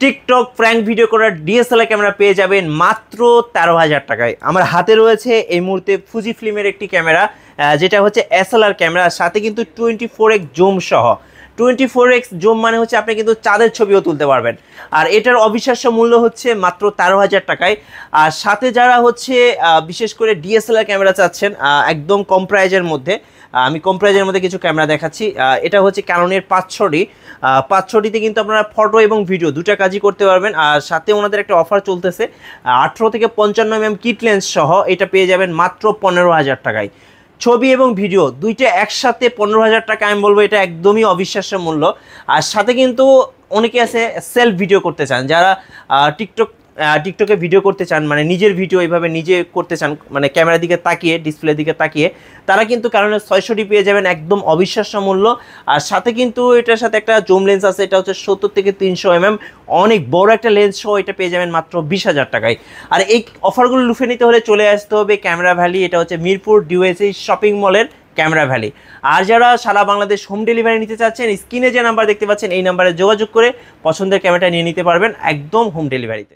TikTok prank video করার DSLR camera পেয়ে যাবেন মাত্র 13,000 টাকায়। আমার হাতে রয়েছে এই মুহূর্তে ফুজি ফিল্মের একটি ক্যামেরা, যেটা হচ্ছে এসএলআর ক্যামেরা, সাথে কিন্তু 24x জুম সহ। 24x জুম মানে হচ্ছে আপনি কিন্তু চাঁদের ছবিও তুলতে পারবেন। আর এটার অবিশ্বাস্য মূল্য হচ্ছে মাত্র 13,000 টাকায়। আর সাথে যারা হচ্ছে বিশেষ করে ডিএসএলআর ক্যামেরা চাচ্ছেন একদম কম প্রাইজের মধ্যে, আমি কম প্রাইজের মধ্যে কিছু ক্যামেরা দেখাচ্ছি। এটা হচ্ছে ক্যাননের 560। 560তে কিন্তু আপনারা ফটো এবং ভিডিও দুটা কাজই করতে পারবেন। আর সাথে ওনাদের একটা অফার চলতেছে, 18 থেকে 55mm কিট লেন্স সহ এটা পেয়ে যাবেন মাত্র 15,000 টাকায়। ছবি এবং ভিডিও দুইটা একসাথে 15,000 টাকা, আমি বলবো এটা একদমই অবিশ্বাস্য মূল্য। আর সাথে কিন্তু অনেকে আছে সেলফ ভিডিও করতে চান, যারা টিকটকে ভিডিও করতে চান, মানে নিজের ভিডিও এইভাবে নিজে করতে চান, মানে ক্যামেরার দিকে তাকিয়ে, ডিসপ্লের দিকে তাকিয়ে, তারা কিন্তু কারণে 600 পেয়ে যাবেন একদম অবিশ্বাস্য মূল্য। আর সাথে কিন্তু এটার সাথে একটা জুম লেন্স আছে, এটা হচ্ছে 70 থেকে 300mm, অনেক বড় একটা লেন্স সহ এটা পেয়ে যাবেন মাত্র 20,000 টাকায়। আর এই অফারগুলো লুফে নিতে হলে চলে আসতে হবে ক্যামেরা ভ্যালি। এটা হচ্ছে মিরপুর ডিওএসি শপিং মলের ক্যামেরা ভ্যালি। আর যারা সারা বাংলাদেশ হোম ডেলিভারি নিতে চাচ্ছেন, স্ক্রিনে যে নাম্বার দেখতে পাচ্ছেন এই নাম্বারে যোগাযোগ করে পছন্দের ক্যামেরাটা নিয়ে নিতে পারবেন একদম হোম ডেলিভারিতে।